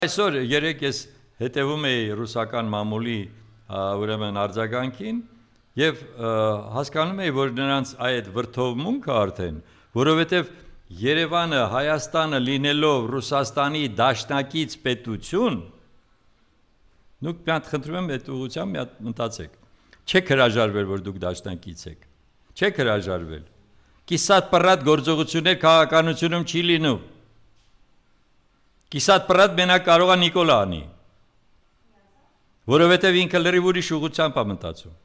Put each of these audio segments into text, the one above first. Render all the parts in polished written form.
Այսօր երեք ես հետևում էի ռուսական մամուլի ուրեմն արձագանքին եւ հասկանում էի, որ նրանց այդ վրթովմունքը արդեն, որովհետեւ Երևանը, Հայաստանը լինելով Ռուսաստանի դաշնակից պետություն, դուք մի հատ խնդրում եմ այդ ուղղությամբ մի հատ մտածեք։ Չեք հրաժարվել, որ դուք դաշնակից եք։ Չեք հրաժարվել։ Կիսատ պռատ գործողություններ քաղաքականությունում չի լինում։ Կիսատ պռատ մենակ կարող է Նիկոլա անի, որովհետև ինքը լրիվ ուրիշ ուղղությամբ է մտածում։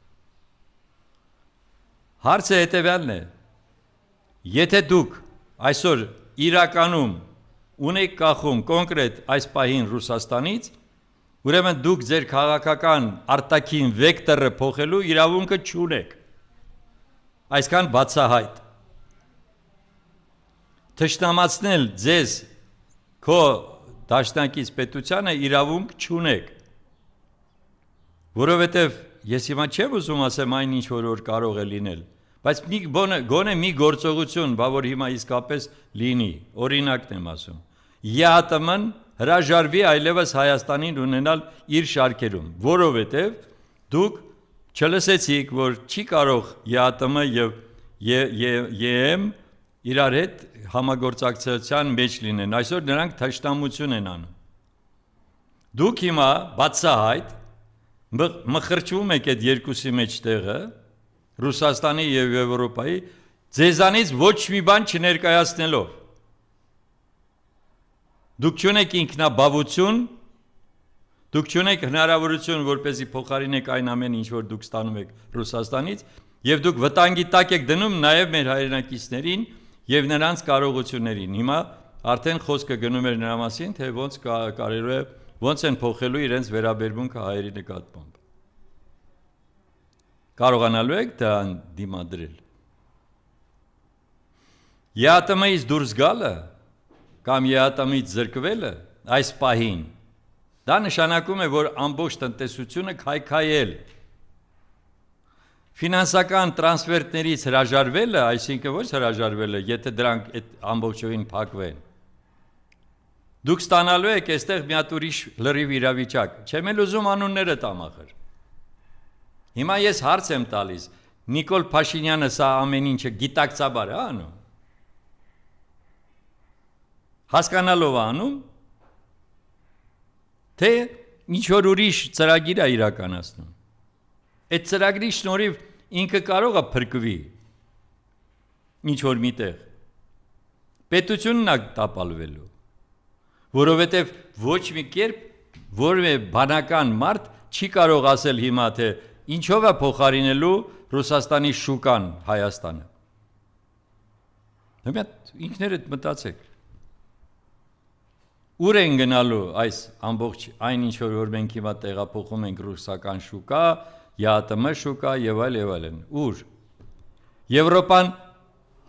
Հարցը հետևյալն է. եթե դուք այսօր իրականում ունեք կախում կոնկրետ այս պահին Ռուսաստանից, ուրեմն դուք ձեր քաղաքական արտաքին վեկտորը փոխելու իրավունքը չունեք։ Այսքան բացահայտ։ Թշնամացնել ձեզ քո դաշնակից պետությանը իրավունք չունեք, որովհետև ես հիմա չեմ ուզում ասեմ այն ինչ որ կարող է լինել, բայց գոնե մի գործողություն, բա որ հիմա իսկապես լինի, օրինակն եմ ասում, ԵԱՏՄ-ն հրաժարվի այլևս Հայաստանին ունենալ իր շարքերում, որովհետև դուք չլսեցիք, որ չի կարող ԵԱՏՄ եւ ԵՄ իրար հետ համագործակցության մեջ լինեն, այսօր նրանք թշնամություն են անում։ Դուք հիմա բացահայտ մխրճվում եք այդ երկուսի մեջ տեղը, Ռուսաստանի եւ Եվրոպայի, ձեզանից ոչ մի բան չներկայացնելով։ Դուք չունեք ինքնաբավություն, դուք չունեք հնարավորություն, որպեսզի փոխարինեք այն ամեն ինչ, որ դուք ստանում եք Ռուսաստանից, եւ դուք վտանգի տակ եք դնում նաեւ մեր հայրենակիցներին եւ նրանց կարողություններին։ Հիմա արդեն խոսքը գնում էր նրա մասին, թե ոնց են փոխելու իրենց վերաբերմունքը հայերի նկատմամբ։ Կարողանալու եք դրան դիմադրել։ ԵԱՏՄ-ից դուրս գալը կամ ԵԱՏՄ-ից զրկվելը այս պահին, դա նշանակում է, որ ամբողջ տնտեսությունը քայքայել։ Ֆինանսական տրանսֆերտներից հրաժարվելը, այսինքն ոչ հրաժարվելը, եթե դրանք այդ ամբողջովին փակվեն։ Դուք ստանալու եք այստեղ մի հատ ուրիշ լրիվ իրավիճակ, չեմ էլ ուզում անունները տամ ախր։ Հիմա ես հարց եմ տալիս, Նիկոլ Փաշինյանը սա ամեն ինչը գիտակցաբար է անում։ Հասկանալով է անում, թե ինչ որ ուրիշ ծրագիր է իրականացնում։ Այդ ծրագրի շնորհիվ ինքը կարող է փրկվի ինչ որ միտեղ։ Պետությունն է տապալվելու, որովհետև ոչ մի կերպ որևէ բանական մարդ չի կարող ասել հիմա թե ինչով է փոխարինելու Ռուսաստանի շուկան Հայաստանը։ Հիմա ինքներդ մտածեք։ Ուր են գնալու այս ամբողջ այն ինչ որ մենք հիմա տեղափոխում ենք ռուսական շուկա, ԵԱՏՄ շուկա եւ այլն, ուր։ Եվրոպան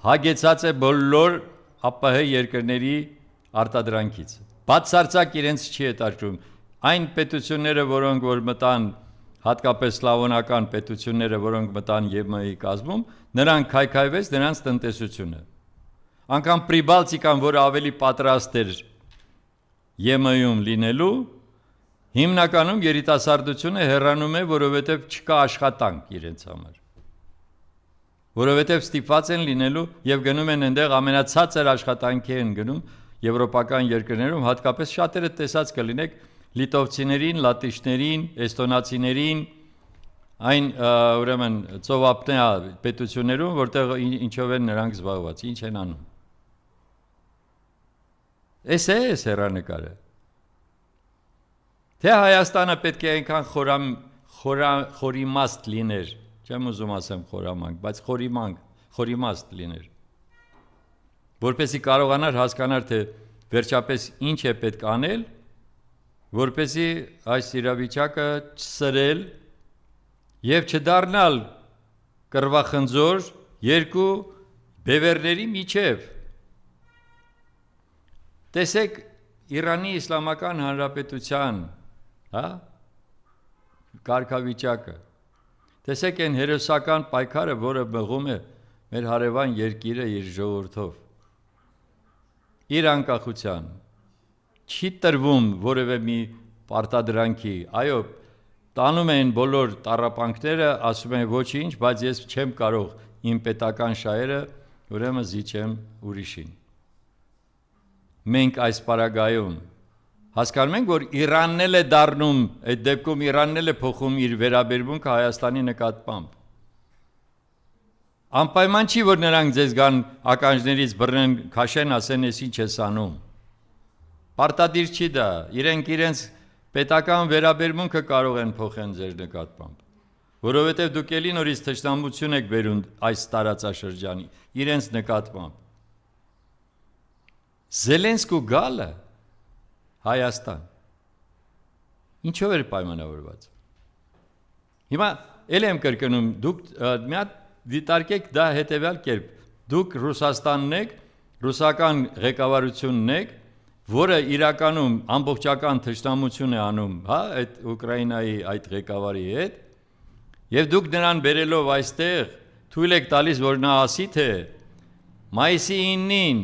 հագեցած է բոլոր ԱՊՀ երկրների արտադրանքից։ Բացարձակ իրենց չի հետաքրքրում այն պետությունները, որոնք որ մտան, հատկապես սլավոնական պետությունները, որոնք մտան ԵՄ-ի կազմում, նրանք քայքայվեց նրանց տնտեսությունը։ Անկամ Պրիբալտիկան, որը ավելի պատրաստ էր ԵՄ-ում լինելու, հիմնականում երիտասարդությունը հեռանում է, որովհետև չկա աշխատանք իրենց համար։ Որովհետև ստիպված են լինելու եւ գնում են այնտեղ ամենացածր աշխատանքի են գնում եվրոպական երկրներում, հատկապես շատերը տեսած կլինեք լիտովցիներին, լատիշներին, էստոնացիներին, այն ուրեմն ծովափնյա պետություններում, որտեղ ինչով են նրանք զբաղված, ինչ են անում։ Էս է հեռանկարը։ Թե Հայաստանը պետք է այնքան խորիմաստ լիներ, չեմ ուզում ասեմ խորամանկ, բայց խորիմաստ լիներ, որպեսզի կարողանար հասկանալ, թե վերջապես ինչ է պետք անել, որպեսզի այս իրավիճակը չսրել եւ չդառնալ կռվախնձոր երկու բևեռների միջև։ Տեսեք Իրանի Իսլամական Հանրապետության, հա, կարգավիճակը։ Տեսեք այն հերոսական պայքարը, որը մղում է մեր հարևան երկիրը իր ժողովրդով։ իր անկախության, չի տրվում որևէ մի պարտադրանքի, այո, տանում են բոլոր տառապանքները, ասում են ոչինչ, բայց ես չեմ կարող իմ պետական շահերը, ուրեմն զիջեմ ուրիշին։ Մենք այս պարագայում հասկանում ենք, որ Իրանն էլ է դառնում, այդ դեպքում Իրանն էլ է փոխում իր վերաբերմունքը Հայաստանի նկատմամբ։ Անպայման չի, որ նրանք ձեզ գան ականջներից բռնեն, քաշեն, ասեն, ես ինչ ես անում։ Պարտադիր չի դա, իրենք իրենց պետական վերաբերմունքը կարող են փոխեն ձեր նկատմամբ, որովհետև դուք էլի նորից թշնամություն եք բերում այս տարածաշրջանի իրենց նկատմամբ։ Զելենսկու գալը Հայաստան ինչով էր պայմանավորված։ Հիմա էլ եմ կրկնում, դուք մի հատ դիտարկեք դա հետևյալ կերպ, դուք Ռուսաստանն եք, ռուսական ղեկավարությունն եք, որը իրականում ամբողջական թշնամություն է անում, հա, այդ Ուկրաինայի այդ ղեկավարի հետ, եւ դուք նրան բերելով այստեղ թույլ եք տալիս, որ նա ասի, թե մայիսի 9-ին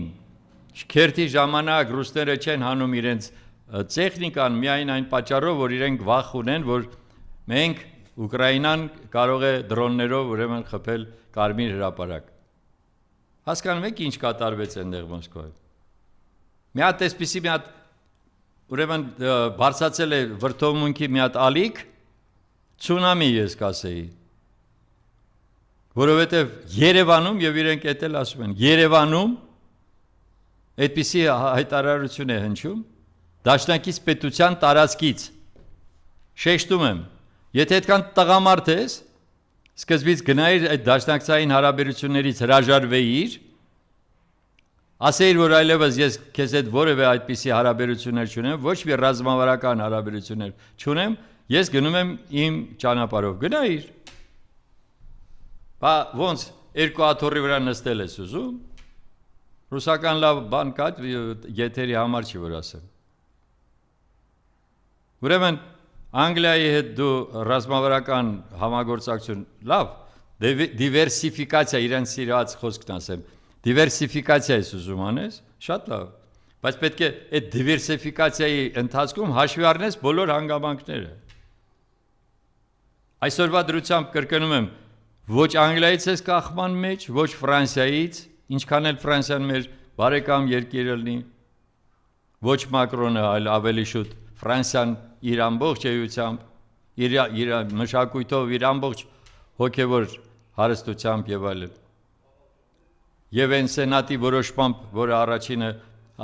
շքերթի ժամանակ ռուսները չեն հանում իրենց տեխնիկան միայն այն պատճառով, որ իրենք վախ ունեն, որ մենք Ուկրաինան կարող է դրոններով ուրեմն խփել Կարմիր հրապարակ։ Հասկանում եք ինչ կատարվեց այնտեղ Մոսկվայում։ Մի հատ այսպիսի մի հատ ուրեմն բարձացել է վրդովմունքի մի հատ ալիք, ցունամի ես կասեի։ Որովհետև Երևանում եւ իրենք էտել ասում են, Երևանում այդպիսի հայտարարություն է հնչում Դաշնակից պետության տարածքից։ Շեշտում եմ, եթե այդքան տղամարդ ես, սկզբից գնայիր այդ դաշնակցային հարաբերություններից հրաժարվեիր, ասեիր, որ այլևս ես քեզ հետ որևէ այդպիսի հարաբերություններ չունեմ, ոչ մի ռազմավարական հարաբերություններ չունեմ, ես գնում եմ իմ ճանապարհով, գնայիր։ Բա ոնց երկու աթոռի վրա նստել ես ուզում, ռուսական լավ բան կա, եթերի համար չի որ ասեմ։ Ուրեմն Անգլիայի հետ դու ռազմավարական համագործակցություն, լավ, դիվերսիֆիկացիա, իրենց սիրած խոսքն ասեմ, դիվերսիֆիկացիա ես ուզում անես, շատ լավ, բայց պետք է այդ դիվերսիֆիկացիայի ընթացքում հաշվի առնես բոլոր հանգամանքները։ Այսօրվա դրությամբ կրկնում եմ, ոչ Անգլիայից ես կախման մեջ, ոչ Ֆրանսիայից, ինչքան էլ Ֆրանսիան մեր բարեկամ երկիրը լինի, ոչ Մակրոնը, այլ ավելի շուտ Ֆրանսիան իր ամբողջ էությամբ, իր մշակույթով, իր ամբողջ հոգևոր հարստությամբ եւ այլն։ Եվ այն սենատի որոշմամբ, որը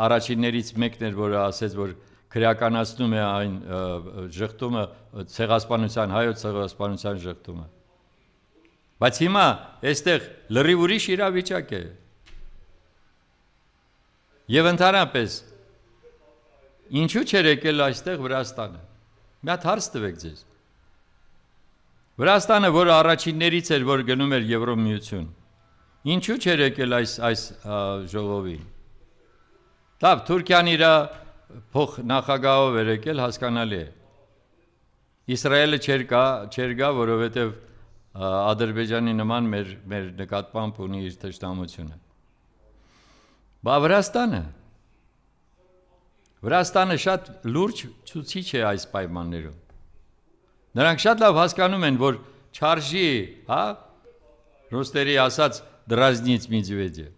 առաջիններից մեկն էր, որը ասեց, որ քրեականացնում է այն ժխտումը, ցեղասպանության, հայոց ցեղասպանության ժխտումը։ Բայց հիմա այստեղ լրիվ ուրիշ իրավիճակ է։ Եվ ընդհանրապես ինչու՞ չէր եկել այստեղ Վրաստանը։ Մի հատ հարց տվեք ձեզ։ Վրաստանը, որը առաջիններից էր, որ գնում էր Եվրոմիություն, ինչու՞ չէր եկել այս ժողովին։ Լավ, Թուրքիան իր փոխ նախագահով էր եկել, հասկանալի է։ Իսրայելը չէր գա, որովհետև Ադրբեջանի նման մեր նկատմամբ ունի իր թշնամությունը։ Բա Վրաստանը շատ լուրջ ցուցիչ է այս պայմաններում։ Նրանք շատ լավ հասկանում են, որ չարժի, հա, ռուսների ասած դրազնից Մեդվեդև։